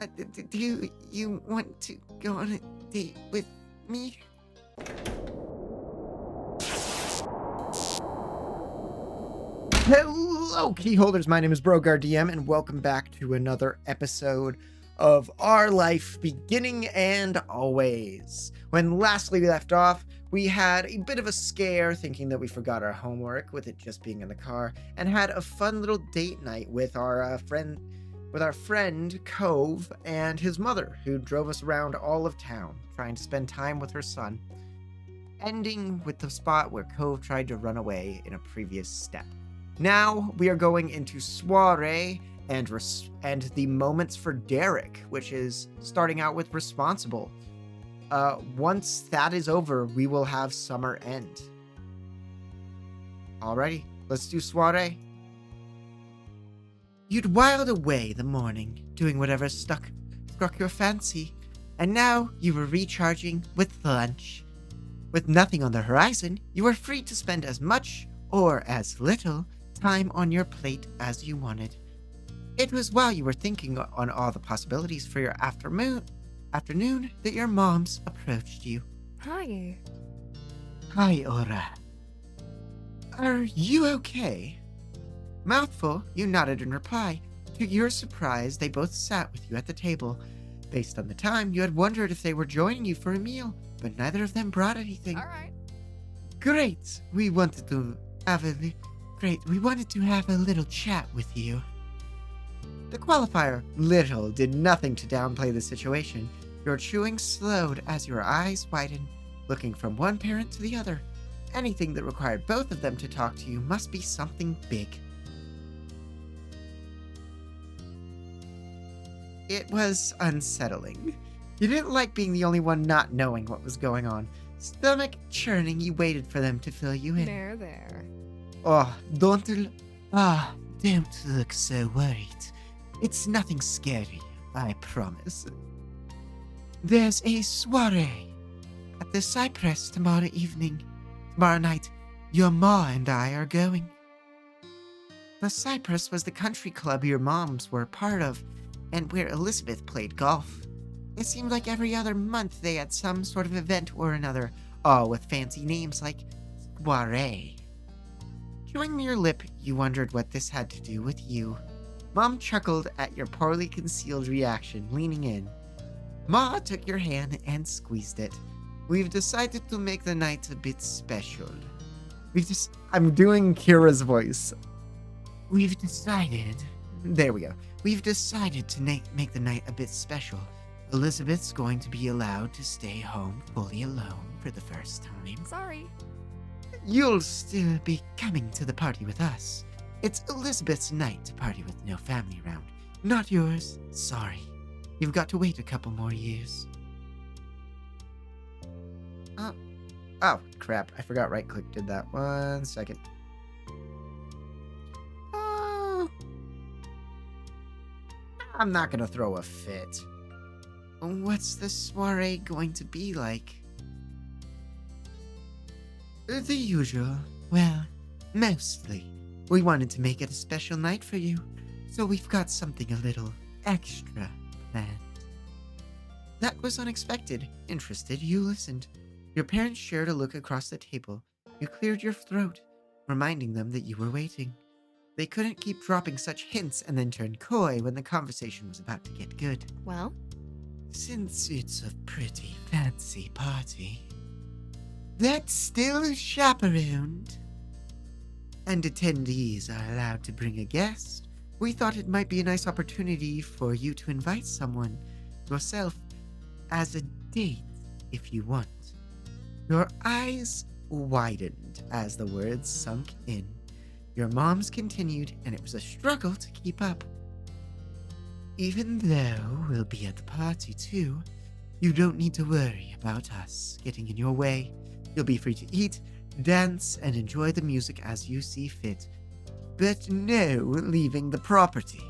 Do you want to go on a date with me? Hello, key holders. My name is Brogar DM, and welcome back to another episode of Our Life Beginning and Always. When lastly we left off, we had a bit of a scare thinking that we forgot our homework with it just being in the car, and had a fun little date night with our friend Cove and his mother, who drove us around all of town trying to spend time with her son, ending with the spot where Cove tried to run away in a previous step. Now we are going into soiree and the moments for Derek, which is starting out with responsible. Once that is over, we will have summer end. Alrighty, let's do soiree. You'd whiled away the morning, doing whatever struck your fancy, and now you were recharging with lunch. With nothing on the horizon, you were free to spend as much or as little time on your plate as you wanted. It was while you were thinking on all the possibilities for your afternoon that your moms approached you. Hi. Hi, Ora. Are you okay? Mouthful, you nodded in reply. To your surprise, they both sat with you at the table. Based on the time, you had wondered if they were joining you for a meal, but neither of them brought anything. All right. Great. We wanted to have a little chat with you. The qualifier little did nothing to downplay the situation. Your chewing slowed as your eyes widened, looking from one parent to the other. Anything that required both of them to talk to you must be something big. It was unsettling. You didn't like being the only one not knowing what was going on. Stomach churning, you waited for them to fill you in. There. Don't look so worried. It's nothing scary, I promise. There's a soiree at the Cypress tomorrow evening. Tomorrow night, your ma and I are going. The Cypress was the country club your moms were part of, and where Elizabeth played golf. It seemed like every other month they had some sort of event or another, all with fancy names like soiree. Chewing your lip, you wondered what this had to do with you. Mom chuckled at your poorly concealed reaction, leaning in. Ma took your hand and squeezed it. We've decided to make the night a bit special. I'm doing Kira's voice. We've decided to make the night a bit special. Elizabeth's going to be allowed to stay home fully alone for the first time. Sorry. You'll still be coming to the party with us. It's Elizabeth's night to party with no family around. Not yours. Sorry. You've got to wait a couple more years. Oh, crap. I forgot right-click did that. 1 second. Oh. I'm not gonna throw a fit. What's the soiree going to be like? The usual. Well, mostly. We wanted to make it a special night for you, so we've got something a little extra planned. That was unexpected. Interested, you listened. Your parents shared a look across the table. You cleared your throat, reminding them that you were waiting. They couldn't keep dropping such hints and then turn coy when the conversation was about to get good. Well? Since it's a pretty fancy party, that's still chaperoned, and attendees are allowed to bring a guest, we thought it might be a nice opportunity for you to invite someone yourself as a date if you want. Your eyes widened as the words sunk in. Your moms continued, and it was a struggle to keep up. Even though we'll be at the party too, you don't need to worry about us getting in your way. You'll be free to eat, dance, and enjoy the music as you see fit. But no leaving the property.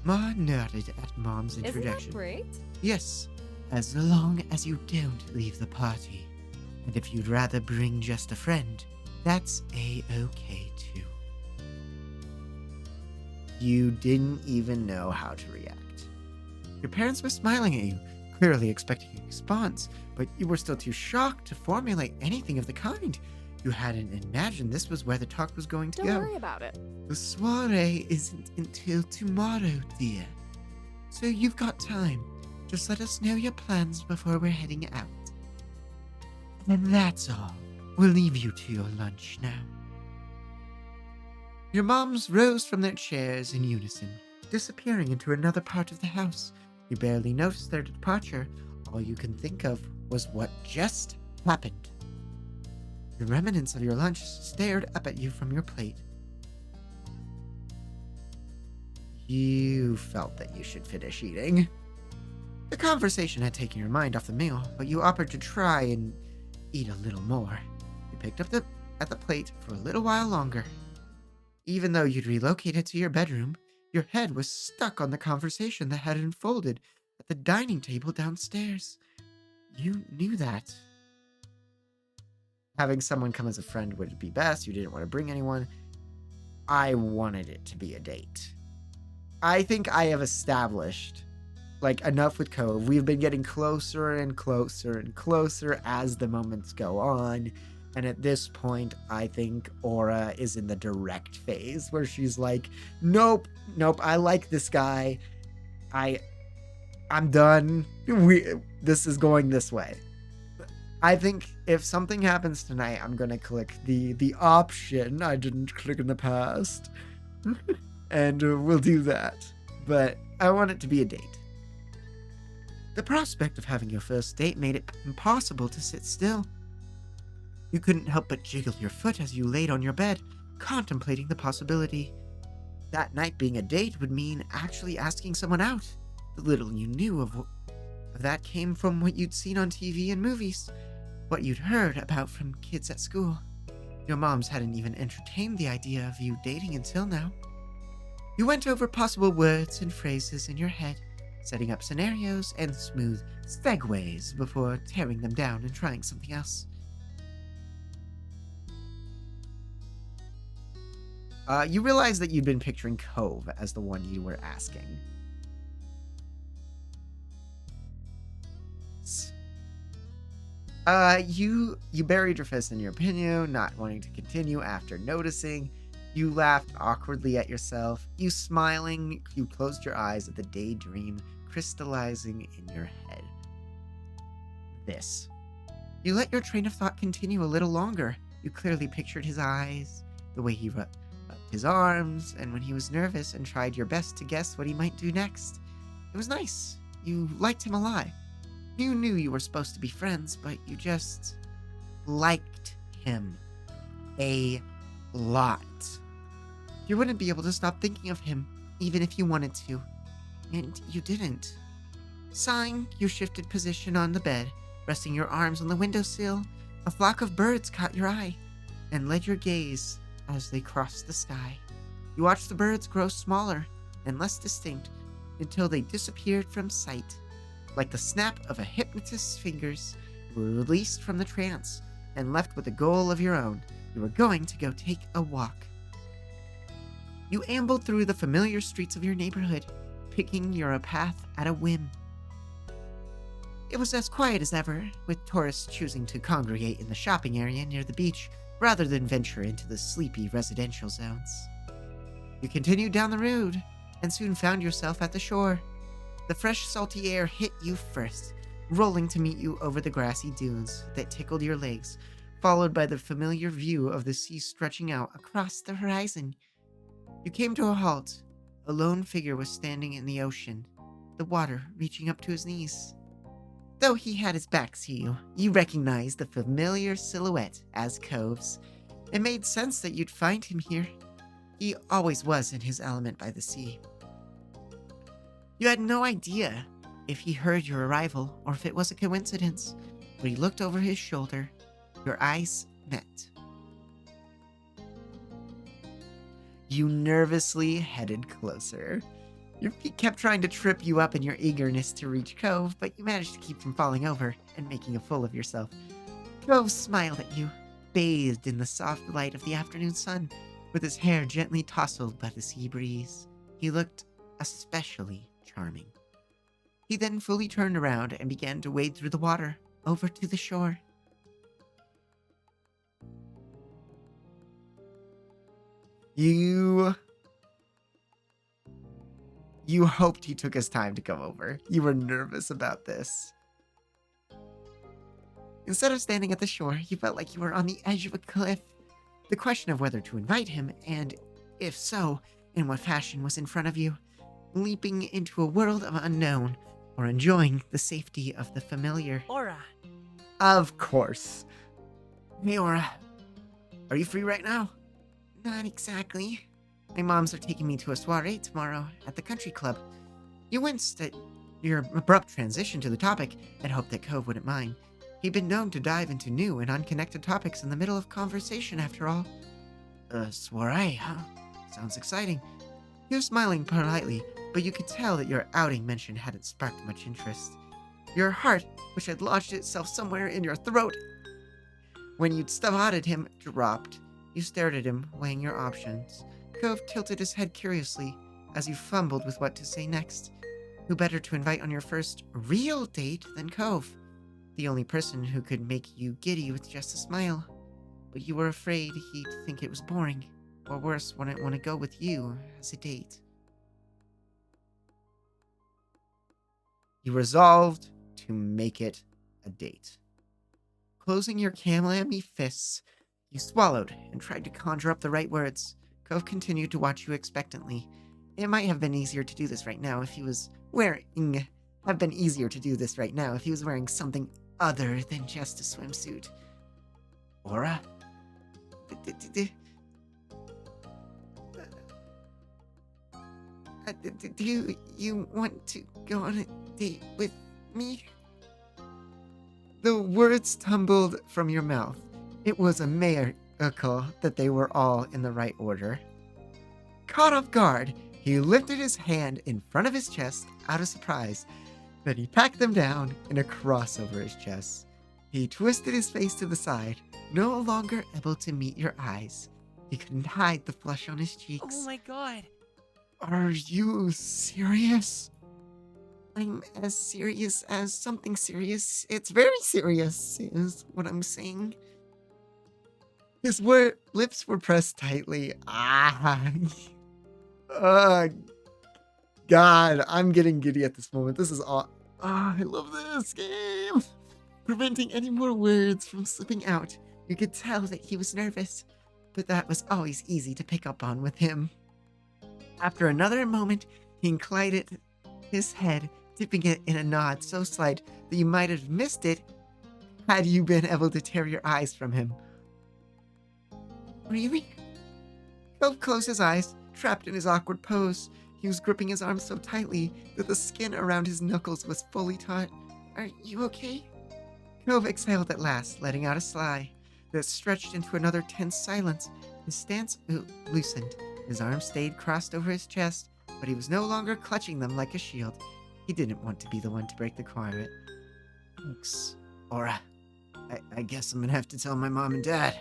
Ma nodded at Mom's introduction. Isn't that great? Yes, as long as you don't leave the party. And if you'd rather bring just a friend, that's a-okay too. You didn't even know how to react. Your parents were smiling at you, clearly expecting a response, but you were still too shocked to formulate anything of the kind. You hadn't imagined this was where the talk was going to go. Don't worry about it. The soiree isn't until tomorrow, dear. So you've got time. Just let us know your plans before we're heading out. And that's all. We'll leave you to your lunch now. Your moms rose from their chairs in unison, disappearing into another part of the house. You barely noticed their departure. All you can think of was what just happened. The remnants of your lunch stared up at you from your plate. You felt that you should finish eating. The conversation had taken your mind off the meal, but you offered to try and eat a little more. You picked up at the plate for a little while longer. Even though you'd relocated to your bedroom, your head was stuck on the conversation that had unfolded at the dining table downstairs. You knew that. Having someone come as a friend would be best. You didn't want to bring anyone. I wanted it to be a date. I think I have established, enough with Cove. We've been getting closer and closer and closer as the moments go on. And at this point, I think Aura is in the direct phase where she's like, nope, I like this guy. I'm done. This is going this way. I think if something happens tonight, I'm going to click the option I didn't click in the past. And we'll do that. But I want it to be a date. The prospect of having your first date made it impossible to sit still. You couldn't help but jiggle your foot as you laid on your bed, contemplating the possibility. That night being a date would mean actually asking someone out. The little you knew of that came from what you'd seen on TV and movies, what you'd heard about from kids at school. Your moms hadn't even entertained the idea of you dating until now. You went over possible words and phrases in your head, setting up scenarios and smooth segues before tearing them down and trying something else. You realized that you'd been picturing Cove as the one you were asking. You buried your fist in your pillow, not wanting to continue after noticing. You laughed awkwardly at yourself. You smiling, you closed your eyes at the daydream crystallizing in your head. This. You let your train of thought continue a little longer. You clearly pictured his eyes, the way he rubbed his arms, and when he was nervous and tried your best to guess what he might do next. It was nice. You liked him a lot. You knew you were supposed to be friends, but you just liked him a lot. You wouldn't be able to stop thinking of him, even if you wanted to. And you didn't. Sighing, you shifted position on the bed, resting your arms on the windowsill. A flock of birds caught your eye and led your gaze as they crossed the sky. You watched the birds grow smaller and less distinct until they disappeared from sight. Like the snap of a hypnotist's fingers, you were released from the trance and left with a goal of your own. You were going to go take a walk. You ambled through the familiar streets of your neighborhood, picking your path at a whim. It was as quiet as ever, with tourists choosing to congregate in the shopping area near the beach rather than venture into the sleepy residential zones. You continued down the road and soon found yourself at the shore. The fresh, salty air hit you first, rolling to meet you over the grassy dunes that tickled your legs, followed by the familiar view of the sea stretching out across the horizon. You came to a halt. A lone figure was standing in the ocean, the water reaching up to his knees. Though he had his back to you, you recognized the familiar silhouette as Cove's. It made sense that you'd find him here. He always was in his element by the sea. You had no idea if he heard your arrival or if it was a coincidence, but he looked over his shoulder. Your eyes met. You nervously headed closer. Your feet kept trying to trip you up in your eagerness to reach Cove, but you managed to keep from falling over and making a fool of yourself. Cove smiled at you, bathed in the soft light of the afternoon sun, with his hair gently tousled by the sea breeze. He looked especially charming. He then fully turned around and began to wade through the water over to the shore. You hoped he took his time to come over. You were nervous about this. Instead of standing at the shore, you felt like you were on the edge of a cliff. The question of whether to invite him, and if so, in what fashion, was in front of you, leaping into a world of unknown or enjoying the safety of the familiar. Aura. Of course. Hey, Aura. Are you free right now? Not exactly. My moms are taking me to a soiree tomorrow at the country club. You winced at your abrupt transition to the topic and hoped that Cove wouldn't mind. He'd been known to dive into new and unconnected topics in the middle of conversation, after all. A soiree, huh? Sounds exciting. He was smiling politely, but you could tell that your outing mention hadn't sparked much interest. Your heart, which had lodged itself somewhere in your throat when you'd spotted him, dropped. You stared at him, weighing your options. Cove tilted his head curiously as you fumbled with what to say next. Who better to invite on your first real date than Cove? The only person who could make you giddy with just a smile. But you were afraid he'd think it was boring, or worse, wouldn't want to go with you as a date. You resolved to make it a date. Closing your clammy fists, you swallowed and tried to conjure up the right words. Cove continued to watch you expectantly. It might have been easier to do this right now if he was wearing something other than just a swimsuit. Aura? Do you want to go on a date with me? The words tumbled from your mouth. It was a miracle that they were all in the right order. Caught off guard, he lifted his hand in front of his chest out of surprise. Then he packed them down in a cross over his chest. He twisted his face to the side, no longer able to meet your eyes. He couldn't hide the flush on his cheeks. Oh my god. Are you serious? I'm as serious as something serious. It's very serious, is what I'm saying. His lips were pressed tightly. God, I'm getting giddy at this moment. This is all. I love this game. Preventing any more words from slipping out. You could tell that he was nervous, but that was always easy to pick up on with him. After another moment, he inclined his head, dipping it in a nod so slight that you might have missed it had you been able to tear your eyes from him. Really? Cove closed his eyes, trapped in his awkward pose. He was gripping his arm so tightly that the skin around his knuckles was fully taut. Are you okay? Cove exhaled at last, letting out a sigh that stretched into another tense silence. His stance loosened. His arms stayed crossed over his chest, but he was no longer clutching them like a shield. He didn't want to be the one to break the quiet. Thanks, Aura. I guess I'm gonna have to tell my mom and dad.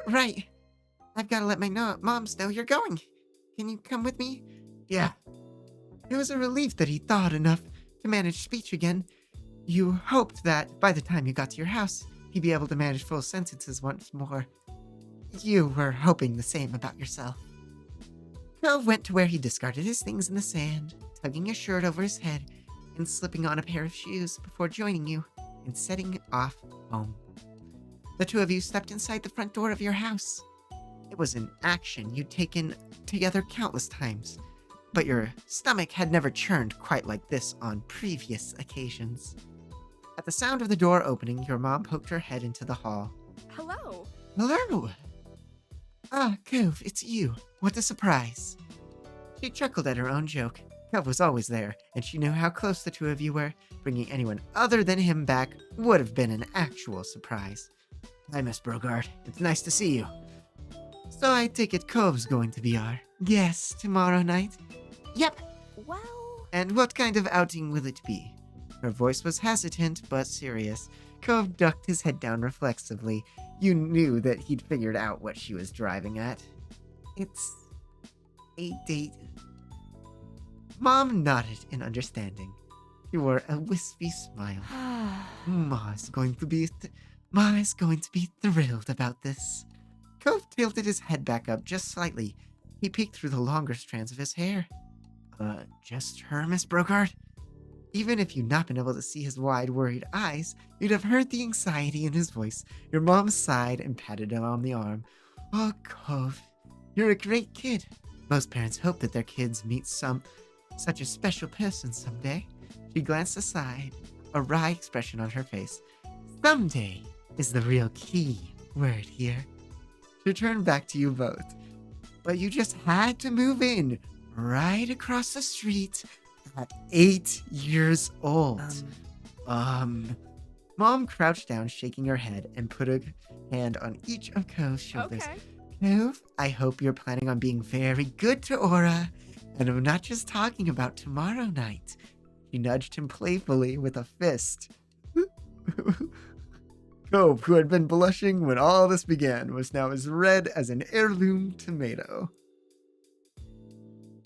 Right. I've got to let my moms know you're going. Can you come with me? Yeah. It was a relief that he thought enough to manage speech again. You hoped that by the time you got to your house, he'd be able to manage full sentences once more. You were hoping the same about yourself. Cove went to where he discarded his things in the sand, tugging a shirt over his head and slipping on a pair of shoes before joining you and setting off home. The two of you stepped inside the front door of your house. It was an action you'd taken together countless times, but your stomach had never churned quite like this on previous occasions. At the sound of the door opening, your mom poked her head into the hall. Hello. Hello! Ah, Cove, it's you. What a surprise. She chuckled at her own joke. Cove was always there, and she knew how close the two of you were. Bringing anyone other than him back would have been an actual surprise. Hi, Miss Brogard. It's nice to see you. So I take it Cove's going to be our guest tomorrow night? Yep. Well... And what kind of outing will it be? Her voice was hesitant but serious. Cove ducked his head down reflexively. You knew that he'd figured out what she was driving at. It's a date. Mom nodded in understanding. She wore a wispy smile. Ma is going to be thrilled about this. Cove tilted his head back up just slightly. He peeked through the longer strands of his hair. Just her, Miss Brocard? Even if you'd not been able to see his wide, worried eyes, you'd have heard the anxiety in his voice. Your mom sighed and patted him on the arm. Oh, Cove, you're a great kid. Most parents hope that their kids meet such a special person someday. She glanced aside, a wry expression on her face. Someday is the real key word here. She turned back to you both. But you just had to move in right across the street at 8 years old. Mom crouched down, shaking her head, and put a hand on each of Cove's shoulders. Okay. Cove, I hope you're planning on being very good to Aura, and I'm not just talking about tomorrow night. She nudged him playfully with a fist. Cove, who had been blushing when all this began, was now as red as an heirloom tomato.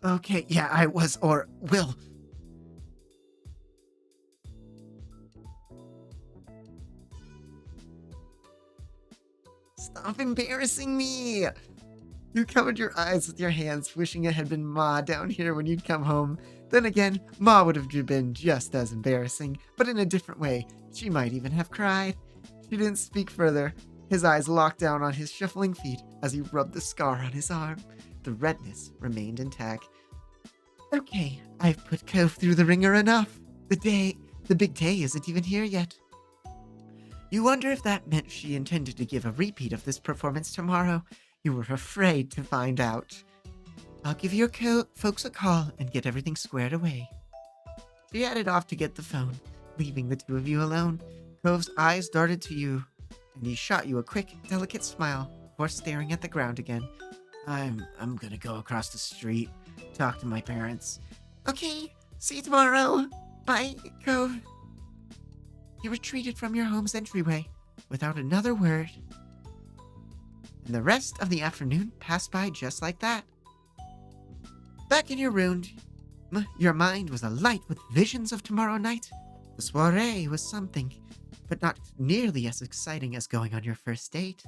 Okay, yeah, I was, or will. Stop embarrassing me! You covered your eyes with your hands, wishing it had been Ma down here when you'd come home. Then again, Ma would have been just as embarrassing, but in a different way. She might even have cried. She didn't speak further. His eyes locked down on his shuffling feet as he rubbed the scar on his arm. The redness remained intact. Okay, I've put Cove through the ringer enough. The big day isn't even here yet. You wonder if that meant she intended to give a repeat of this performance tomorrow. You were afraid to find out. I'll give your folks a call and get everything squared away. She headed off to get the phone, leaving the two of you alone. Cove's eyes darted to you, and he shot you a quick, delicate smile before staring at the ground again. I'm gonna go across the street, talk to my parents. Okay, see you tomorrow. Bye, Cove. You retreated from your home's entryway without another word. And the rest of the afternoon passed by just like that. Back in your room, your mind was alight with visions of tomorrow night. The soiree was something, but not nearly as exciting as going on your first date.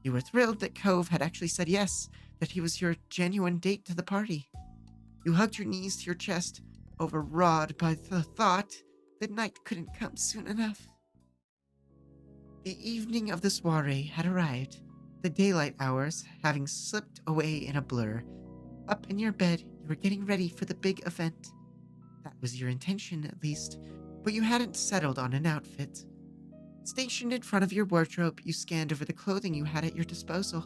You were thrilled that Cove had actually said yes, that he was your genuine date to the party. You hugged your knees to your chest, overawed by the thought that night couldn't come soon enough. The evening of the soiree had arrived, the daylight hours having slipped away in a blur. Up in your bed, you were getting ready for the big event. That was your intention, at least, but you hadn't settled on an outfit. Stationed in front of your wardrobe, you scanned over the clothing you had at your disposal.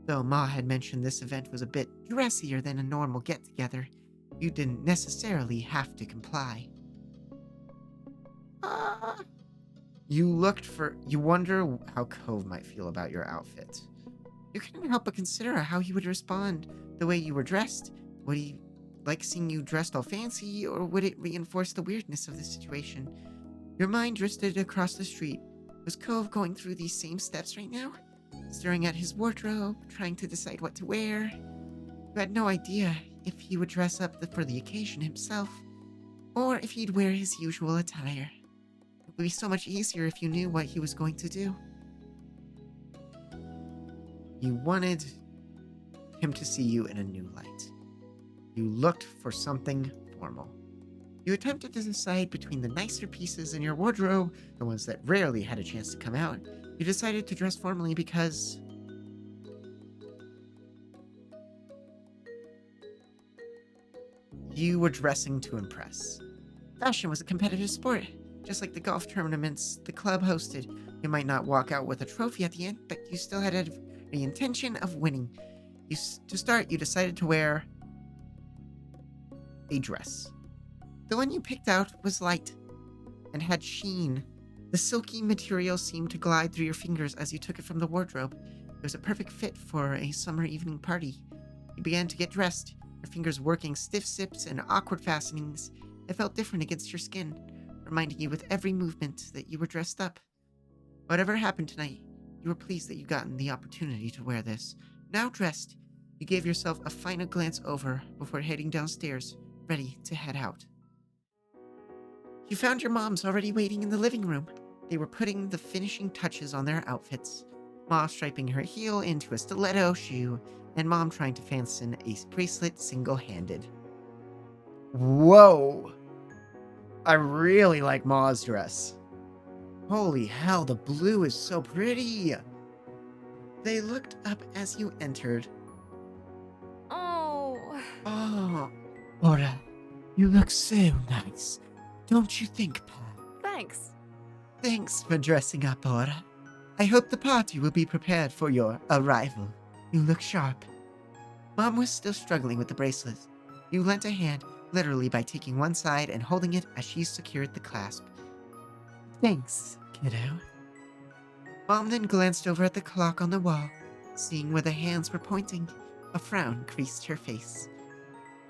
Though Ma had mentioned this event was a bit dressier than a normal get-together, you didn't necessarily have to comply. You wonder how Cove might feel about your outfit. You couldn't help but consider how he would respond the way you were dressed. Would he like seeing you dressed all fancy, or would it reinforce the weirdness of the situation? Your mind drifted across the street. Was Cove going through these same steps right now? Staring at his wardrobe, trying to decide what to wear? You had no idea if he would dress up for the occasion himself, or if he'd wear his usual attire. It would be so much easier if you knew what he was going to do. You wanted him to see you in a new light. You looked for something formal. You attempted to decide between the nicer pieces in your wardrobe, the ones that rarely had a chance to come out. You decided to dress formally because you were dressing to impress. Fashion was a competitive sport, just like the golf tournaments the club hosted. You might not walk out with a trophy at the end, but you still had the intention of winning. To start, you decided to wear a dress. The one you picked out was light and had sheen. The silky material seemed to glide through your fingers as you took it from the wardrobe. It was a perfect fit for a summer evening party. You began to get dressed, your fingers working stiff zips and awkward fastenings. It felt different against your skin, reminding you with every movement that you were dressed up. Whatever happened tonight, you were pleased that you gotten the opportunity to wear this. Now dressed, you gave yourself a final glance over before heading downstairs, ready to head out. You found your moms already waiting in the living room. They were putting the finishing touches on their outfits. Ma striping her heel into a stiletto shoe, and Mom trying to fasten a bracelet single-handed. Whoa! I really like Ma's dress. Holy hell, the blue is so pretty! They looked up as you entered. Oh. Oh, Ora, you look so nice. Don't you think, Pa? Thanks. Thanks for dressing up, Ora. I hope the party will be prepared for your arrival. You look sharp. Mom was still struggling with the bracelet. You lent a hand, literally by taking one side and holding it as she secured the clasp. Thanks, kiddo. Mom then glanced over at the clock on the wall, seeing where the hands were pointing. A frown creased her face.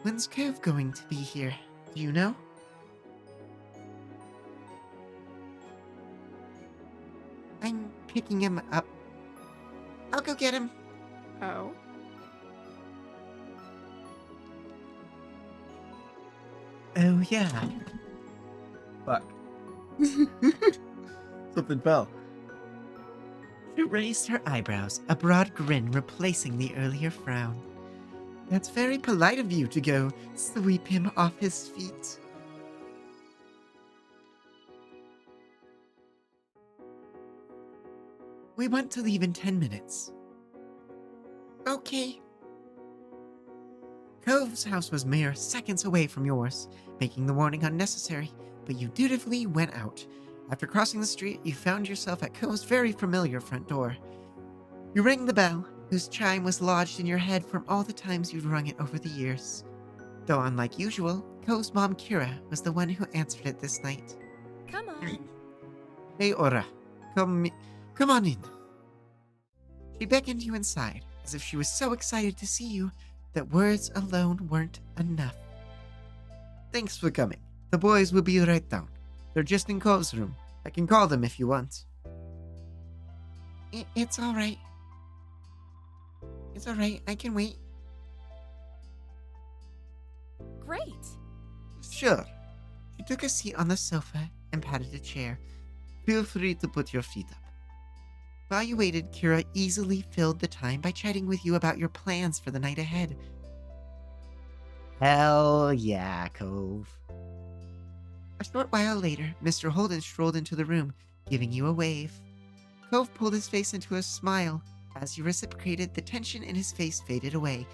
When's Cove going to be here? Do you know? I'm picking him up. I'll go get him. Oh. Oh, yeah. Fuck. Something fell. She raised her eyebrows, a broad grin replacing the earlier frown. That's very polite of you to go sweep him off his feet. We want to leave in 10 minutes. Okay. Cove's house was mere seconds away from yours, making the warning unnecessary, but you dutifully went out. After crossing the street, you found yourself at Cove's very familiar front door. You rang the bell, whose chime was lodged in your head from all the times you'd rung it over the years. Though unlike usual, Cove's mom Kira was the one who answered it this night. Come on. Hey, Ora. Come on in. She beckoned you inside, as if she was so excited to see you that words alone weren't enough. Thanks for coming. The boys will be right down. They're just in Cove's room. I can call them if you want. It's all right. It's all right. I can wait. Great. Sure. She took a seat on the sofa and patted a chair. Feel free to put your feet up. While you waited, Kira easily filled the time by chatting with you about your plans for the night ahead. Hell yeah, Cove. A short while later, Mr. Holden strolled into the room, giving you a wave. Cove pulled his face into a smile. As you reciprocated, the tension in his face faded away.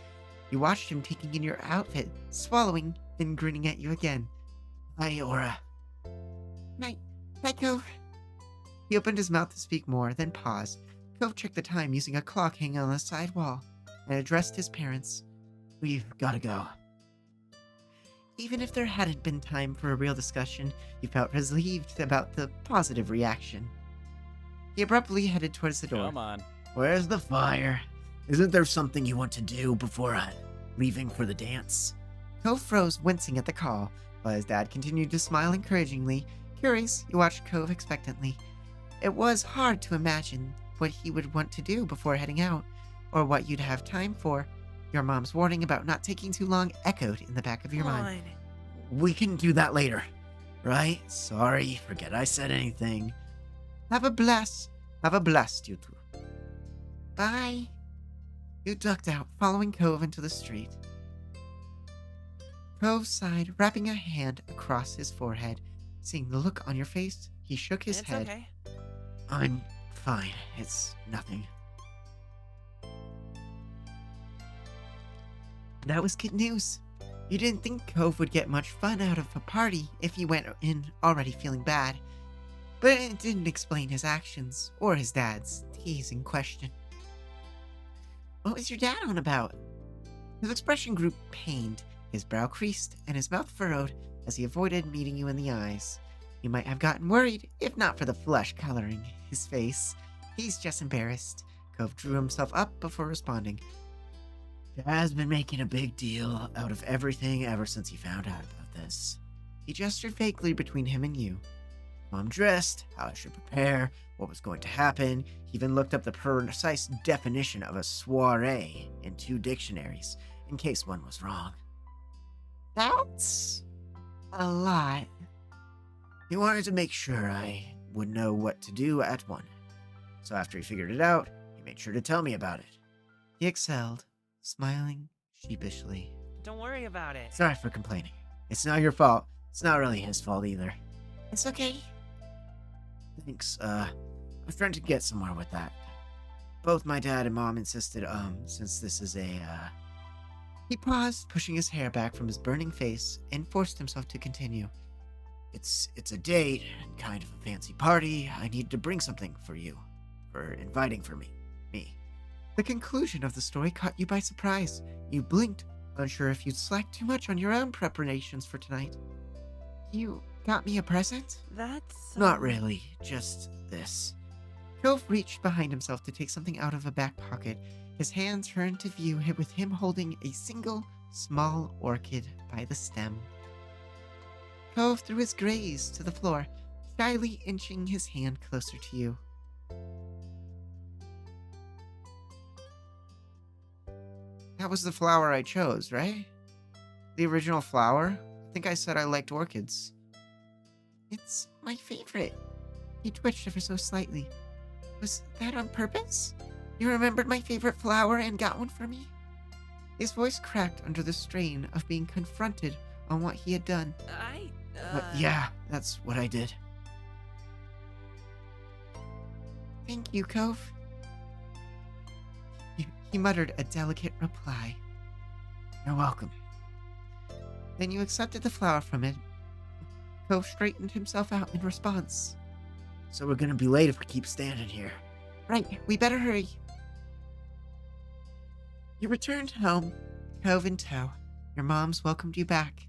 You watched him taking in your outfit, swallowing, then grinning at you again. Hi, Ora. Night, Cove. He opened his mouth to speak more, then paused. Cove checked the time using a clock hanging on the side wall, and addressed his parents. We've gotta go. Even if there hadn't been time for a real discussion, you felt relieved about the positive reaction. He abruptly headed towards the door. Come on. Where's the fire? Isn't there something you want to do before leaving for the dance? Cove froze, wincing at the call, while his dad continued to smile encouragingly. Curious, you watched Cove expectantly. It was hard to imagine what he would want to do before heading out, or what you'd have time for. Your mom's warning about not taking too long echoed in the back of your mind. We can do that later, right? Sorry, forget I said anything. Have a blast, you two. Bye. You ducked out, following Cove into the street. Cove sighed, wrapping a hand across his forehead. Seeing the look on your face, he shook his head. It's okay. I'm fine. It's nothing. That was good news. You didn't think Cove would get much fun out of a party if he went in already feeling bad. But it didn't explain his actions, or his dad's teasing question. What was your dad on about? His expression grew pained, his brow creased, and his mouth furrowed as he avoided meeting you in the eyes. You might have gotten worried, if not for the flush coloring his face. He's just embarrassed. Cove drew himself up before responding. Dad's been making a big deal out of everything ever since he found out about this. He gestured vaguely between him and you. How I'm dressed, how I should prepare, what was going to happen. He even looked up the precise definition of a soiree in 2 dictionaries, in case one was wrong. That's a lot. He wanted to make sure I would know what to do at one. So after he figured it out, he made sure to tell me about it. He exhaled, smiling sheepishly. Don't worry about it. Sorry for complaining. It's not your fault. It's not really his fault either. It's okay. Thanks, I was trying to get somewhere with that. Both my dad and mom insisted, since this is a, He paused, pushing his hair back from his burning face, and forced himself to continue. It's a date, and kind of a fancy party. I need to bring something for you. For inviting for me. The conclusion of the story caught you by surprise. You blinked, unsure if you'd slacked too much on your own preparations for tonight. You got me a present? That's... Not really, just this. Cove reached behind himself to take something out of a back pocket. His hand turned to view with him holding a single, small orchid by the stem. Cove threw his gaze to the floor, shyly inching his hand closer to you. That was the flower I chose, right? The original flower? I think I said I liked orchids. It's my favorite. He twitched ever so slightly. Was that on purpose? You remembered my favorite flower and got one for me? His voice cracked under the strain of being confronted on what he had done. But yeah, that's what I did. Thank you, Cove. He muttered a delicate reply. You're welcome. Then you accepted the flower from it. Cove straightened himself out in response. So we're gonna be late if we keep standing here. Right, we better hurry. You returned home, Cove in tow. Your moms welcomed you back.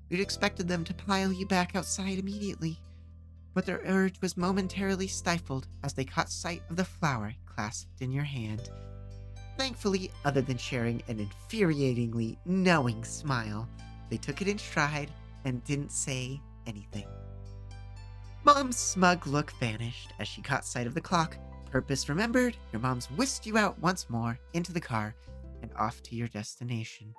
You'd expected them to pile you back outside immediately, but their urge was momentarily stifled as they caught sight of the flower clasped in your hand. Thankfully, other than sharing an infuriatingly knowing smile, they took it in stride and didn't say anything. Mom's smug look vanished as she caught sight of the clock. Purpose remembered, your moms whisked you out once more into the car and off to your destination.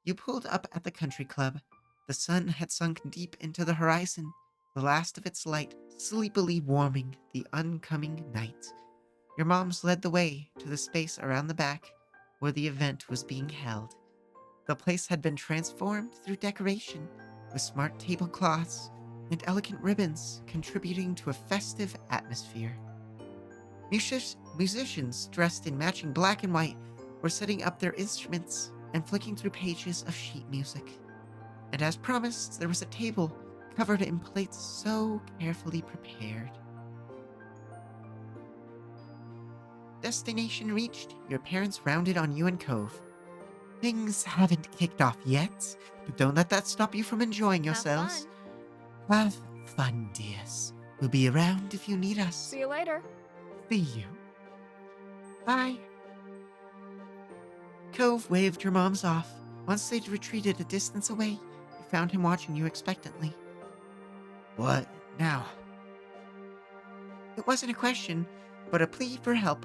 You pulled up at the country club. The sun had sunk deep into the horizon, the last of its light sleepily warming the oncoming night. Your moms led the way to the space around the back where the event was being held. The place had been transformed through decoration, with smart tablecloths and elegant ribbons contributing to a festive atmosphere. Musicians dressed in matching black and white were setting up their instruments and flicking through pages of sheet music. And as promised, there was a table covered in plates so carefully prepared. Destination reached, your parents rounded on you and Cove. Things haven't kicked off yet, but don't let that stop you from enjoying yourselves. Have fun, dears. We'll be around if you need us. See you later. See you. Bye. Cove waved your moms off. Once they'd retreated a distance away, you found him watching you expectantly. What now? It wasn't a question, but a plea for help.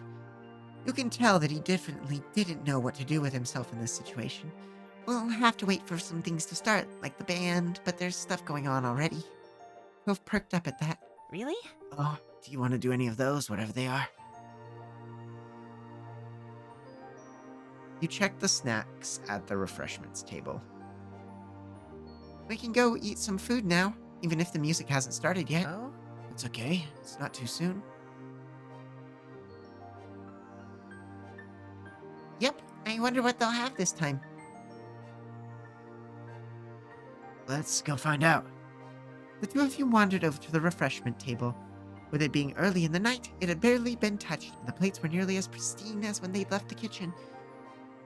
You can tell that he definitely didn't know what to do with himself in this situation. We'll have to wait for some things to start, like the band, but there's stuff going on already. Cove perked up at that. Really? Oh, do you want to do any of those, whatever they are? You checked the snacks at the refreshments table. We can go eat some food now, even if the music hasn't started yet. Oh? It's okay, it's not too soon. Yep, I wonder what they'll have this time. Let's go find out. The two of you wandered over to the refreshment table. With it being early in the night, it had barely been touched, and the plates were nearly as pristine as when they'd left the kitchen.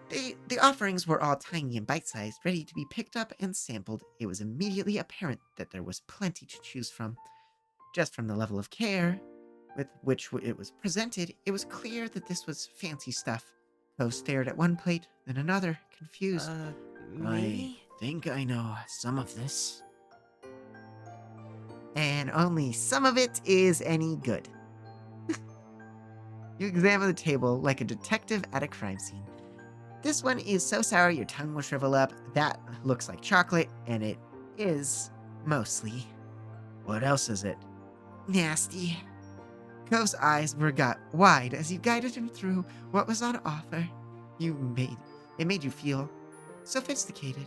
The offerings were all tiny and bite-sized, ready to be picked up and sampled. It was immediately apparent that there was plenty to choose from. Just from the level of care with which it was presented, it was clear that this was fancy stuff. Cove stared at one plate, then another, confused. Maybe? I think I know some of this. And only some of it is any good. You examine the table like a detective at a crime scene. This one is so sour your tongue will shrivel up. That looks like chocolate, and it is Mostly. What else is it? Nasty. Cove's eyes were got wide as you guided him through what was on offer. It made you feel sophisticated.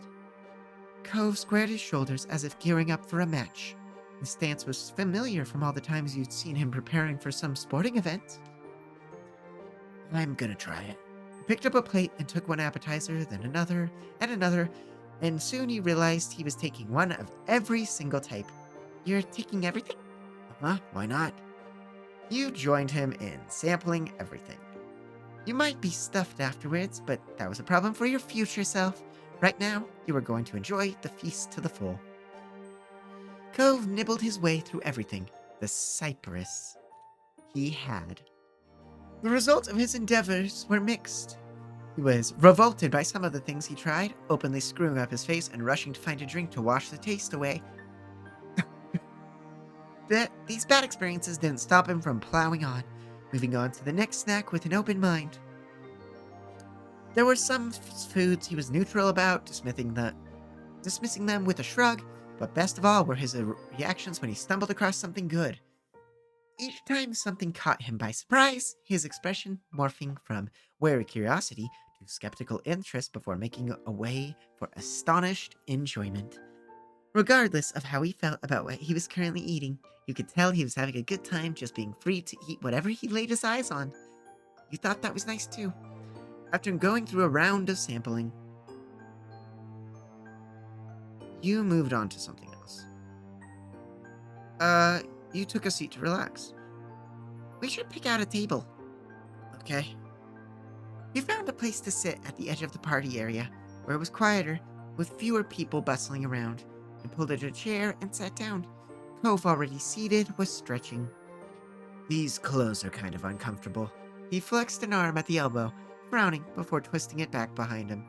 Cove squared his shoulders as if gearing up for a match. His stance was familiar from all the times you'd seen him preparing for some sporting event. I'm gonna try it. He picked up a plate and took one appetizer, then another, and soon he realized he was taking one of every single type. You're taking everything? Huh? Why not? You joined him in sampling everything. You might be stuffed afterwards, but that was a problem for your future self. Right now, you are going to enjoy the feast to the full. Cove nibbled his way through everything. The cypress he had. The results of his endeavors were mixed. He was revolted by some of the things he tried, openly screwing up his face and rushing to find a drink to wash the taste away. These bad experiences didn't stop him from plowing on, moving on to the next snack with an open mind. There were some foods he was neutral about, dismissing them with a shrug, but best of all were his reactions when he stumbled across something good. Each time something caught him by surprise, his expression morphing from wary curiosity to skeptical interest before making a way for astonished enjoyment. Regardless of how he felt about what he was currently eating, you could tell he was having a good time just being free to eat whatever he laid his eyes on. You thought that was nice too. After going through a round of sampling, you moved on to something else. You took a seat to relax. We should pick out a table. Okay. You found a place to sit at the edge of the party area, where it was quieter, with fewer people bustling around. You pulled out a chair and sat down. Cove, already seated, was stretching. These clothes are kind of uncomfortable. He flexed an arm at the elbow, frowning before twisting it back behind him.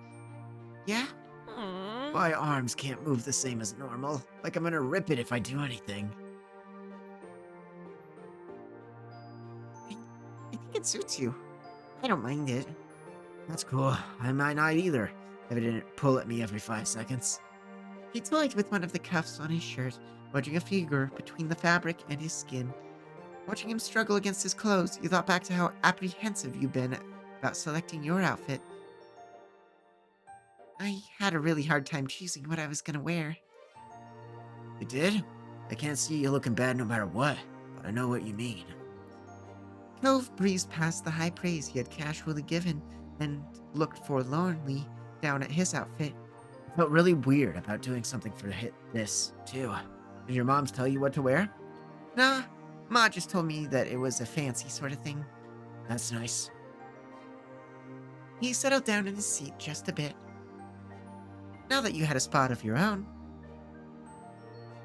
Yeah? Aww. My arms can't move the same as normal. Like I'm gonna rip it if I do anything. I think it suits you. I don't mind it. That's cool. I might not either, if it didn't pull at me every 5 seconds. He toyed with one of the cuffs on his shirt, wedging a finger between the fabric and his skin. Watching him struggle against his clothes, you thought back to how apprehensive you'd been about selecting your outfit. I had a really hard time choosing what I was gonna wear. You did? I can't see you looking bad no matter what, but I know what you mean. Cove breezed past the high praise he had casually given and looked forlornly down at his outfit. I felt really weird about doing something for this, too. Did your moms tell you what to wear? Nah, Ma just told me that it was a fancy sort of thing. That's nice. He settled down in his seat just a bit. Now that you had a spot of your own,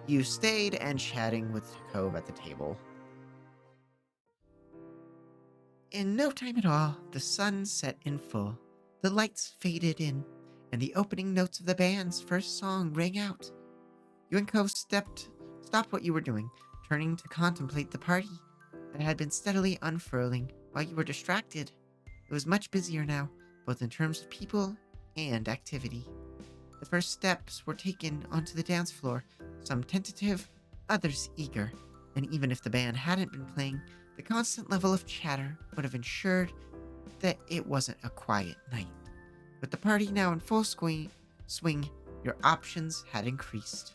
you stayed and chatting with Cove at the table. In no time at all, the sun set in full. The lights faded in, and the opening notes of the band's first song rang out. You and Cove stopped what you were doing, turning to contemplate the party that had been steadily unfurling while you were distracted. It was much busier now, both in terms of people and activity. The first steps were taken onto the dance floor, some tentative, others eager, and even if the band hadn't been playing, the constant level of chatter would have ensured that it wasn't a quiet night. With the party now in full swing, your options had increased.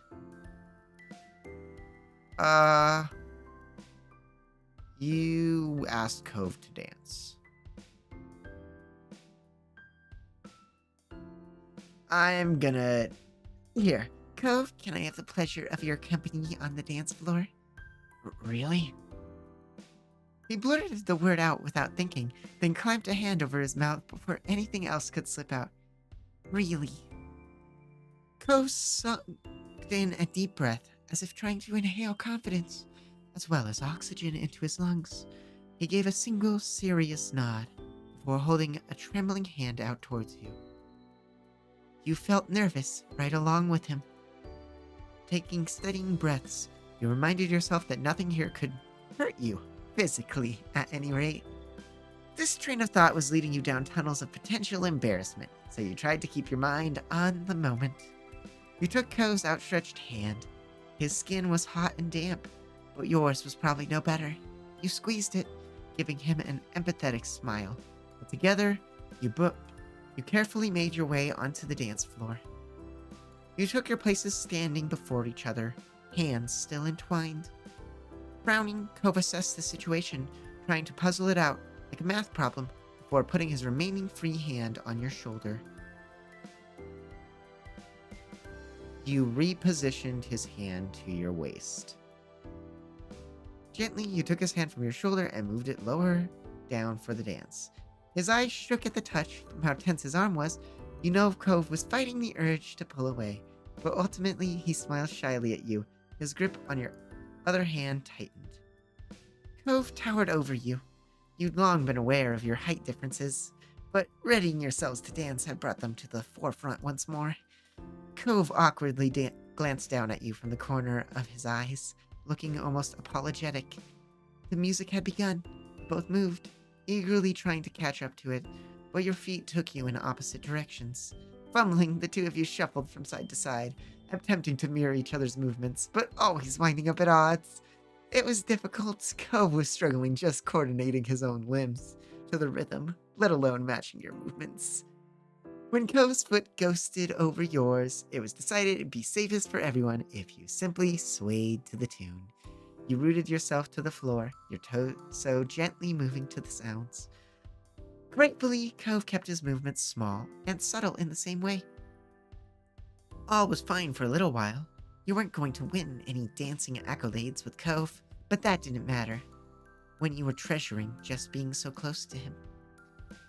You asked Cove to dance. I'm gonna... Here, Cove, can I have the pleasure of your company on the dance floor? Really? He blurted the word out without thinking, then clamped a hand over his mouth before anything else could slip out. Really? Cove sucked in a deep breath, as if trying to inhale confidence, as well as oxygen into his lungs. He gave a single serious nod, before holding a trembling hand out towards you. You felt nervous right along with him. Taking steadying breaths, you reminded yourself that nothing here could hurt you. Physically, at any rate. This train of thought was leading you down tunnels of potential embarrassment, so you tried to keep your mind on the moment. You took Cove's outstretched hand. His skin was hot and damp, but yours was probably no better. You squeezed it, giving him an empathetic smile. And together, you carefully made your way onto the dance floor. You took your places standing before each other, hands still entwined. Frowning, Cove assessed the situation, trying to puzzle it out like a math problem before putting his remaining free hand on your shoulder. You repositioned his hand to your waist. Gently, you took his hand from your shoulder and moved it lower down for the dance. His eyes shook at the touch from how tense his arm was. You know Cove was fighting the urge to pull away, but ultimately he smiled shyly at you. His grip on your other hand tightened. Cove towered over you. You'd long been aware of your height differences, but readying yourselves to dance had brought them to the forefront once more. Cove awkwardly glanced down at you from the corner of his eyes, looking almost apologetic. The music had begun. Both moved, eagerly trying to catch up to it, but your feet took you in opposite directions. Fumbling, the two of you shuffled from side to side, attempting to mirror each other's movements, but always winding up at odds. It was difficult. Cove was struggling just coordinating his own limbs to the rhythm, let alone matching your movements. When Cove's foot ghosted over yours, it was decided it'd be safest for everyone if you simply swayed to the tune. You rooted yourself to the floor, your torso gently moving to the sounds. Gratefully, Cove kept his movements small and subtle in the same way. All was fine for a little while. You weren't going to win any dancing accolades with Cove, but that didn't matter when you were treasuring just being so close to him.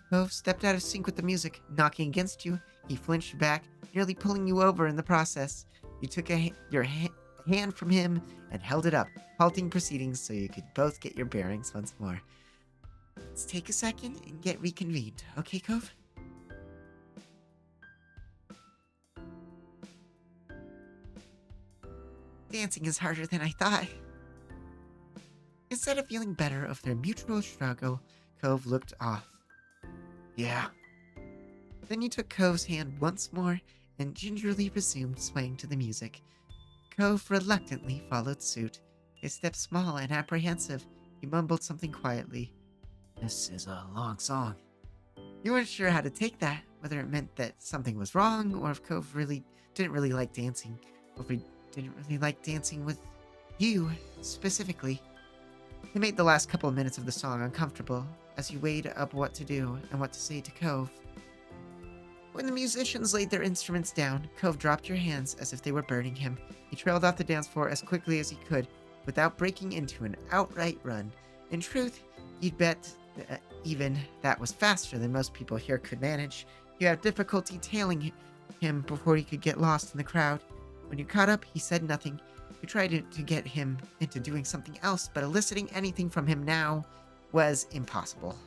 Cove stepped out of sync with the music, knocking against you. He flinched back, nearly pulling you over in the process. You took your hand from him and held it up, halting proceedings so you could both get your bearings once more. Let's take a second and get reconvened, okay, Cove? Dancing is harder than I thought. Instead of feeling better of their mutual struggle, Cove looked off. Yeah. Then you took Cove's hand once more and gingerly resumed swaying to the music. Cove reluctantly followed suit, his steps small and apprehensive. He mumbled something quietly. This is a long song. You weren't sure how to take that, whether it meant that something was wrong, or if Cove didn't really like dancing, or if he didn't really like dancing with you, specifically. It made the last couple of minutes of the song uncomfortable, as you weighed up what to do and what to say to Cove. When the musicians laid their instruments down, Cove dropped your hands as if they were burning him. He trailed off the dance floor as quickly as he could, without breaking into an outright run. In truth, you'd bet even that was faster than most people here could manage. You had difficulty tailing him before he could get lost in the crowd. When you caught up, he said nothing. You tried to get him into doing something else, but eliciting anything from him now was impossible.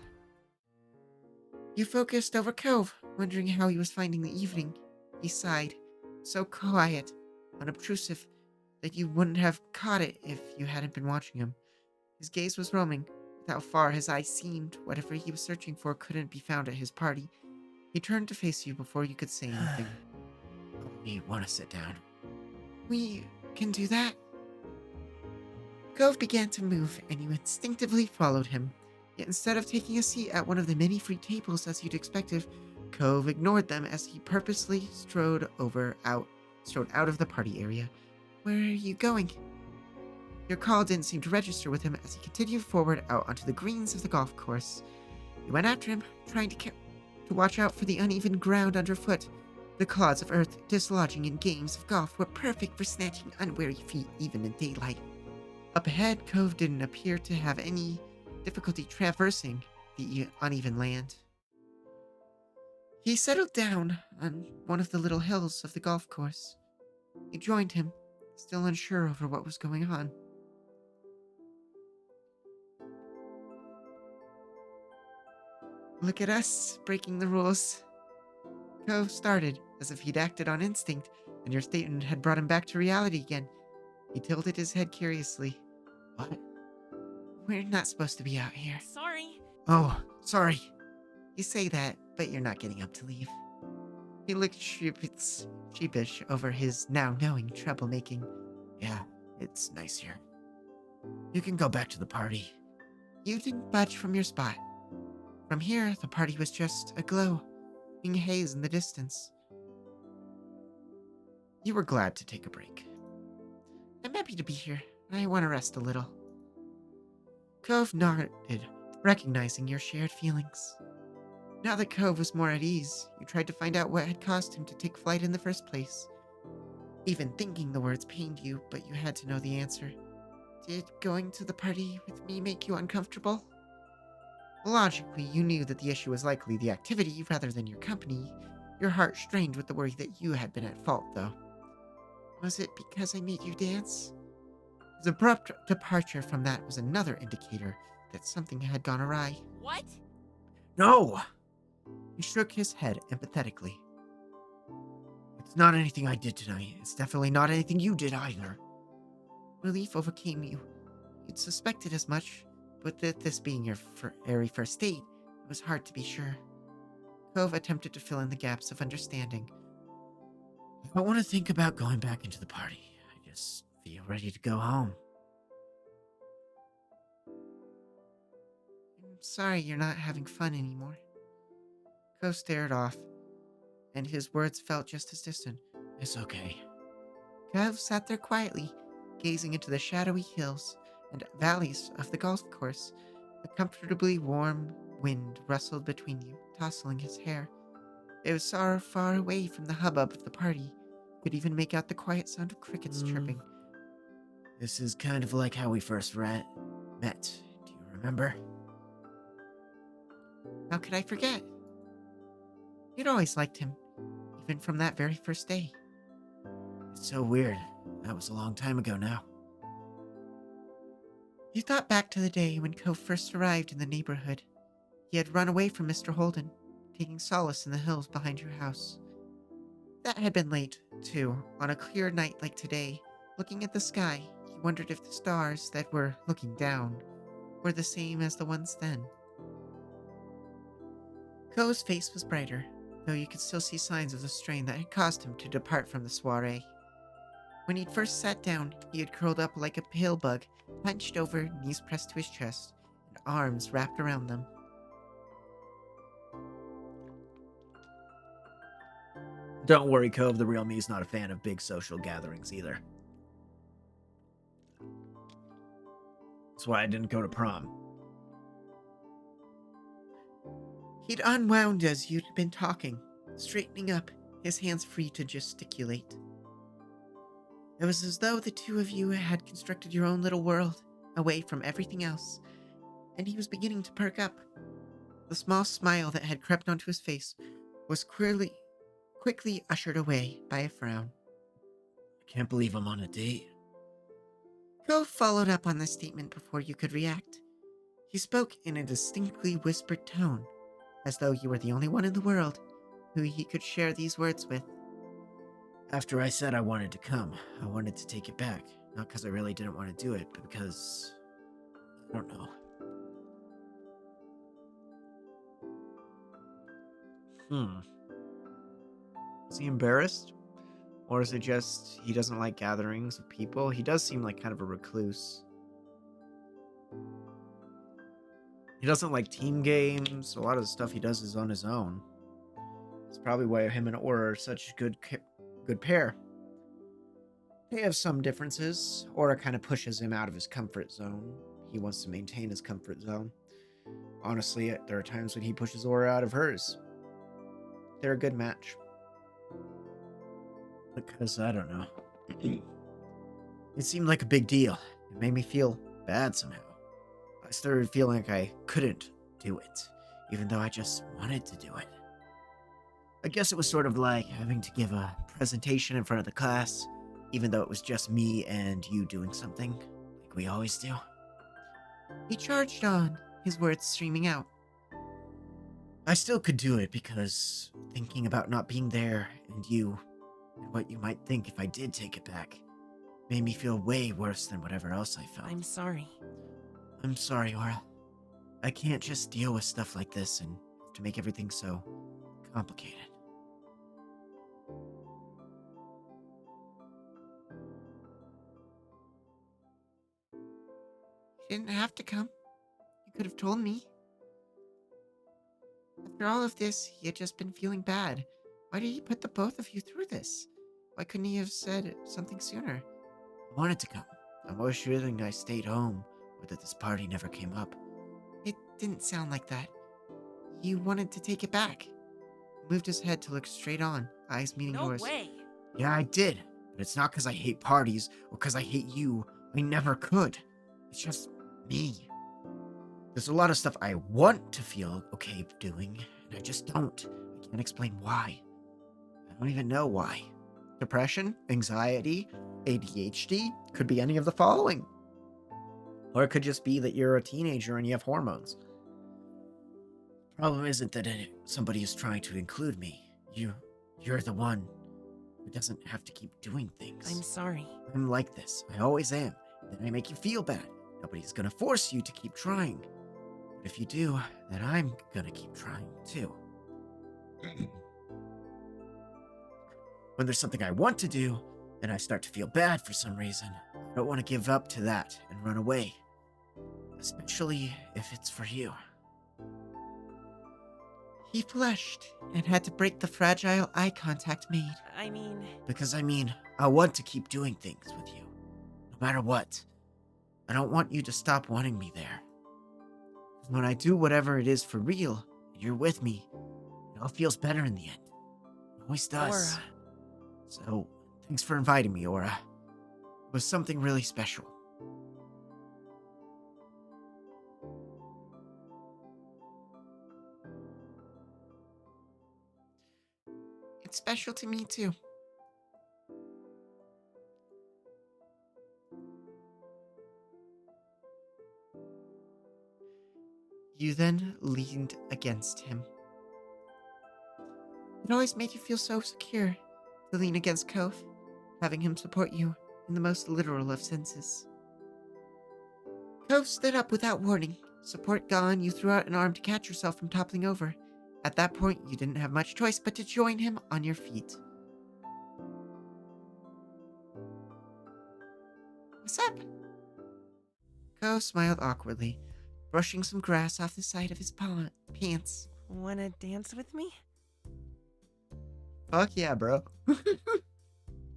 You focused over Cove, wondering how he was finding the evening. He sighed, so quiet, unobtrusive, that you wouldn't have caught it if you hadn't been watching him. His gaze was roaming, with how far his eyes seemed. Whatever he was searching for couldn't be found at his party. He turned to face you before you could say anything. We want to sit down. We can do that? Cove began to move, and you instinctively followed him. Yet instead of taking a seat at one of the many free tables as you'd expected, Cove ignored them as he purposely strode out of the party area. Where are you going? Your call didn't seem to register with him as he continued forward out onto the greens of the golf course. You went after him, trying to watch out for the uneven ground underfoot. The clods of earth dislodging in games of golf were perfect for snatching unwary feet even in daylight. Up ahead, Cove didn't appear to have any difficulty traversing the uneven land. He settled down on one of the little hills of the golf course. You joined him, still unsure over what was going on. Look at us, breaking the rules. Cove started, as if he'd acted on instinct, and your statement had brought him back to reality again. He tilted his head curiously. What? We're not supposed to be out here. Sorry. Oh, sorry. You say that, but you're not getting up to leave. He looked sheepish over his now knowing troublemaking. Yeah, it's nice here. You can go back to the party. You didn't budge from your spot. From here, the party was just a glowing haze in the distance. You were glad to take a break. I'm happy to be here. I want to rest a little. Cove nodded, recognizing your shared feelings. Now that Cove was more at ease, you tried to find out what had caused him to take flight in the first place. Even thinking the words pained you, but you had to know the answer. Did going to the party with me make you uncomfortable? Logically, you knew that the issue was likely the activity rather than your company. Your heart strained with the worry that you had been at fault, though. Was it because I made you dance? His abrupt departure from that was another indicator that something had gone awry. What? No! He shook his head empathetically. It's not anything I did tonight. It's definitely not anything you did either. Relief overcame you. You'd suspected as much, but that this being your very first date, it was hard to be sure. Cove attempted to fill in the gaps of understanding. I don't want to think about going back into the party. I just feel ready to go home. I'm sorry you're not having fun anymore. Cove stared off, and his words felt just as distant. It's okay. Cove sat there quietly, gazing into the shadowy hills and valleys of the golf course. A comfortably warm wind rustled between you, tousling his hair. It was so far away from the hubbub of the party, you could even make out the quiet sound of crickets chirping. This is kind of like how we first met. Do you remember? How could I forget? You'd always liked him, even from that very first day. It's so weird. That was a long time ago now. You thought back to the day when Cove first arrived in the neighborhood. He had run away from Mr. Holden, taking solace in the hills behind your house. That had been late, too. On a clear night like today, looking at the sky, he wondered if the stars that were looking down were the same as the ones then. Cove's face was brighter, though you could still see signs of the strain that had caused him to depart from the soiree. When he'd first sat down, he had curled up like a pale bug, hunched over, knees pressed to his chest, and arms wrapped around them. Don't worry, Cove. The real me's not a fan of big social gatherings either. That's why I didn't go to prom. He'd unwound as you'd been talking, straightening up, his hands free to gesticulate. It was as though the two of you had constructed your own little world, away from everything else, and he was beginning to perk up. The small smile that had crept onto his face was quickly ushered away by a frown. I can't believe I'm on a date. Cove followed up on this statement before you could react. He spoke in a distinctly whispered tone, as though you were the only one in the world who he could share these words with. After I said I wanted to come, I wanted to take it back. Not because I really didn't want to do it, but because... I don't know. Is he embarrassed? Or is it just he doesn't like gatherings of people? He does seem like kind of a recluse. He doesn't like team games. A lot of the stuff he does is on his own. It's probably why him and Aura are such a good pair. They have some differences. Aura kind of pushes him out of his comfort zone. He wants to maintain his comfort zone. Honestly, there are times when he pushes Aura out of hers. They're a good match. Because, I don't know. It seemed like a big deal. It made me feel bad somehow. I started feeling like I couldn't do it, even though I just wanted to do it. I guess it was sort of like having to give a presentation in front of the class, even though it was just me and you doing something, like we always do. He charged on, his words streaming out. I still could do it because thinking about not being there and you, and what you might think if I did take it back, made me feel way worse than whatever else I felt. I'm sorry. I'm sorry, Aura. I can't just deal with stuff like this and have to make everything so complicated. didn't have to come. You could have told me. After all of this, he had just been feeling bad. Why did he put the both of you through this? Why couldn't he have said something sooner? I wanted to come. I'm always wishing I stayed home, or that this party never came up. It didn't sound like that. You wanted to take it back. He moved his head to look straight on, eyes meeting No yours. way. Yeah, I did. But it's not because I hate parties or because I hate you. I never could. It's just me. There's a lot of stuff I want to feel okay doing, and I just don't. I can't explain why. I don't even know why. Depression, anxiety, ADHD, could be any of the following. Or it could just be that you're a teenager and you have hormones. Problem isn't that somebody is trying to include me. You're the one who doesn't have to keep doing things. I'm sorry. I'm like this. I always am. Then I make you feel bad. Nobody's gonna force you to keep trying. But if you do, then I'm gonna keep trying too. When there's something I want to do, then I start to feel bad for some reason. I don't want to give up to that and run away. Especially if it's for you. He flushed and had to break the fragile eye contact made. I mean, Because I want to keep doing things with you. No matter what. I don't want you to stop wanting me there. When I do whatever it is for real, and you're with me, it all feels better in the end. It always does. Aura. So, thanks for inviting me, Aura. It was something really special. It's special to me too. You then leaned against him. It always made you feel so secure to lean against Cove, having him support you in the most literal of senses. Cove stood up without warning. Support gone, you threw out an arm to catch yourself from toppling over. At that point, you didn't have much choice but to join him on your feet. What's up? Cove smiled awkwardly, brushing some grass off the side of his pants. wanna dance with me? Fuck yeah, bro.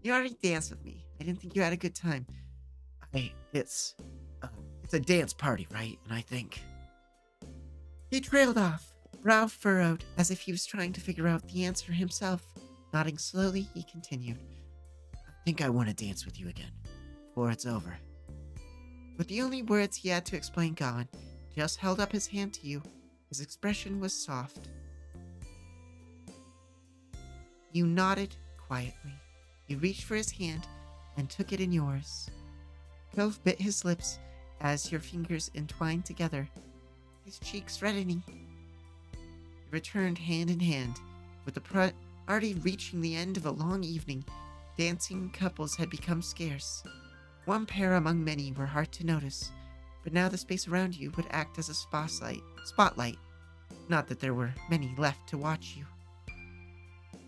You already danced with me. I didn't think you had a good time. It's a dance party, right? And I think He trailed off, brow furrowed, as if he was trying to figure out the answer himself. Nodding slowly, he continued. I want to dance with you again before it's over. With the only words he had to explain gone, he just held up his hand to you. His expression was soft. You nodded quietly. You reached for his hand and took it in yours. Cove bit his lips as your fingers entwined together, his cheeks reddening. You returned hand in hand, with the party reaching the end of a long evening. Dancing couples had become scarce. One pair among many were hard to notice, but now the space around you would act as a spotlight. Not that there were many left to watch you.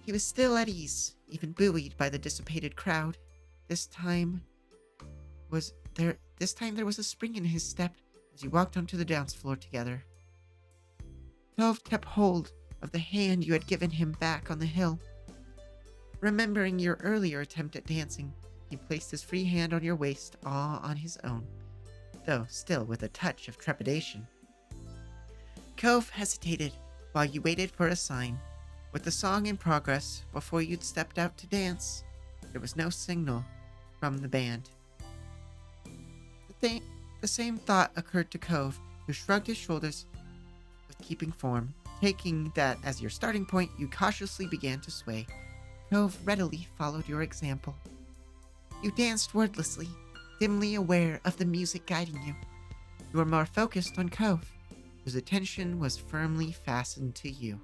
He was still at ease, even buoyed by the dissipated crowd. This time there was a spring in his step as you walked onto the dance floor together. Cove kept hold of the hand you had given him back on the hill. Remembering your earlier attempt at dancing, he placed his free hand on your waist, all on his own, though still with a touch of trepidation. Cove hesitated while you waited for a sign. With the song in progress, before you'd stepped out to dance, there was no signal from the band. The same thought occurred to Cove, who shrugged his shoulders with keeping form. Taking that as your starting point, you cautiously began to sway. Cove readily followed your example. You danced wordlessly, dimly aware of the music guiding you. You were more focused on Cove, whose attention was firmly fastened to you.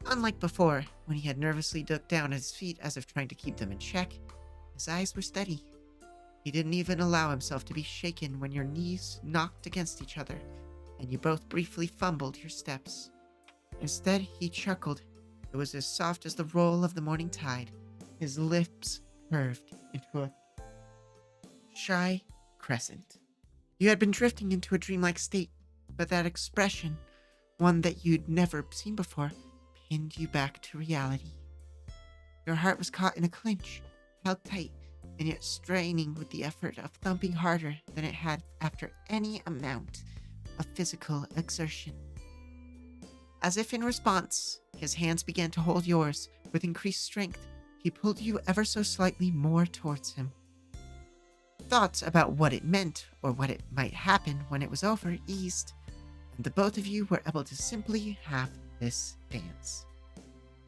Unlike before, when he had nervously ducked down at his feet as if trying to keep them in check, his eyes were steady. He didn't even allow himself to be shaken when your knees knocked against each other, and you both briefly fumbled your steps. Instead, he chuckled. It was as soft as the roll of the morning tide. His lips curved into a shy crescent. You had been drifting into a dreamlike state, but that expression, one that you'd never seen before, pinned you back to reality. Your heart was caught in a clinch, held tight, and yet straining with the effort of thumping harder than it had after any amount of physical exertion. As if in response, his hands began to hold yours with increased strength. He pulled you ever so slightly more towards him. Thoughts about what it meant or what it might happen when it was over eased, and the both of you were able to simply have this dance.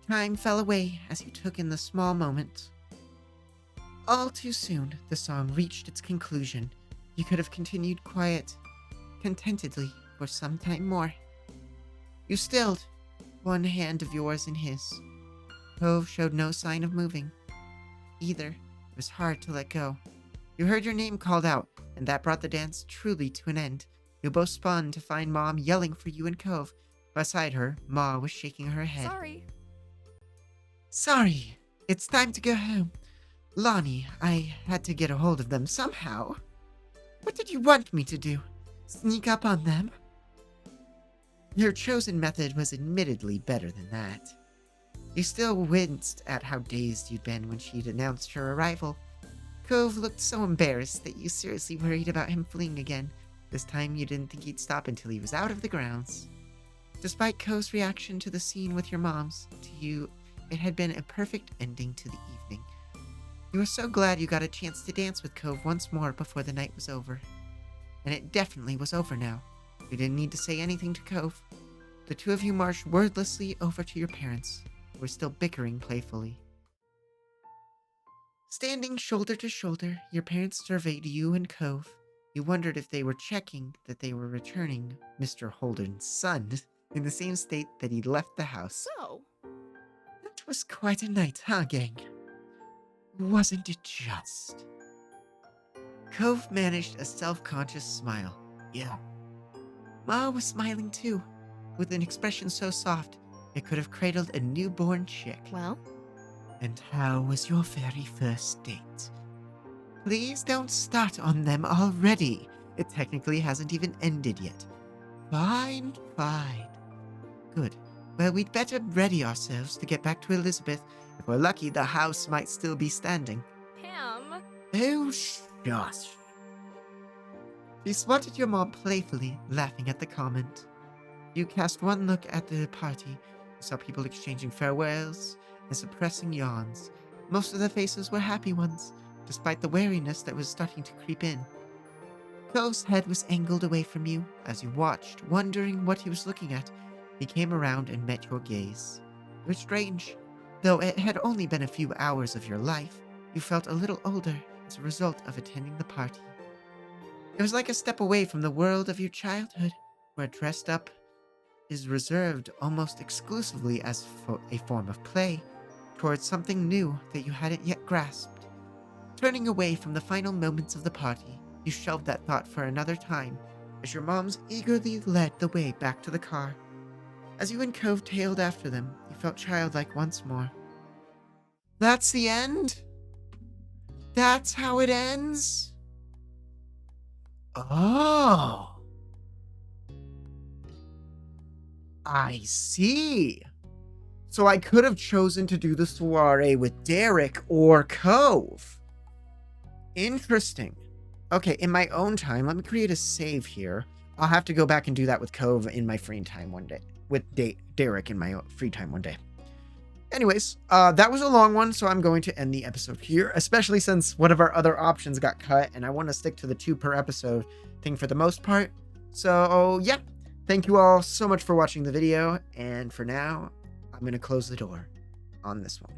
Time fell away as you took in the small moment. All too soon, the song reached its conclusion. You could have continued quiet, contentedly, for some time more. You stilled, one hand of yours in his. Cove showed no sign of moving. Either, it was hard to let go. You heard your name called out, and that brought the dance truly to an end. You both spun to find Mom yelling for you and Cove. Beside her, Ma was shaking her head. Sorry, it's time to go home. Lonnie, I had to get a hold of them somehow. What did you want me to do? Sneak up on them? Your chosen method was admittedly better than that. You still winced at how dazed you'd been when she'd announced her arrival. Cove looked so embarrassed that you seriously worried about him fleeing again. This time you didn't think he'd stop until he was out of the grounds. Despite Cove's reaction to the scene with your moms, to you, it had been a perfect ending to the evening. You were so glad you got a chance to dance with Cove once more before the night was over. And it definitely was over now. You didn't need to say anything to Cove. The two of you marched wordlessly over to your parents, who were still bickering playfully. Standing shoulder to shoulder, your parents surveyed you and Cove. You wondered if they were checking that they were returning Mr. Holden's son in the same state that he'd left the house. So, That was quite a night, huh, gang? Wasn't it just? Cove managed a self-conscious smile. Yeah. Ma was smiling too, with an expression so soft it could have cradled a newborn chick. well, And how was your very first date? Please don't start on them already. It technically hasn't even ended yet. Fine, fine. Good. Well, we'd better ready ourselves to get back to Elizabeth. If we're lucky, the house might still be standing. Pam. Oh, shush. She swatted your mom playfully, laughing at the comment. You cast one look at the party. You saw people exchanging farewells and suppressing yawns. Most of the faces were happy ones, despite the wariness that was starting to creep in. Cove's head was angled away from you as you watched, wondering what he was looking at. He came around and met your gaze. It was strange. Though it had only been a few hours of your life, you felt a little older as a result of attending the party. It was like a step away from the world of your childhood, where dressed up is reserved almost exclusively as a form of play, towards something new that you hadn't yet grasped. Turning away from the final moments of the party, you shelved that thought for another time, as your moms eagerly led the way back to the car. As you and Cove tailed after them, you felt childlike once more. That's the end? That's how it ends? Oh. I see. So I could have chosen to do the soiree with Derek or Cove. Interesting. Okay, in my own time, let me create a save here. I'll have to go back and do that with Cove in my free time one day. With Derek in my free time one day. Anyways, that was a long one, so I'm going to end the episode here, especially since one of our other options got cut, and I want to stick to the 2 per episode thing for the most part. So, yeah. Thank you all so much for watching the video, and for now, I'm going to close the door on this one.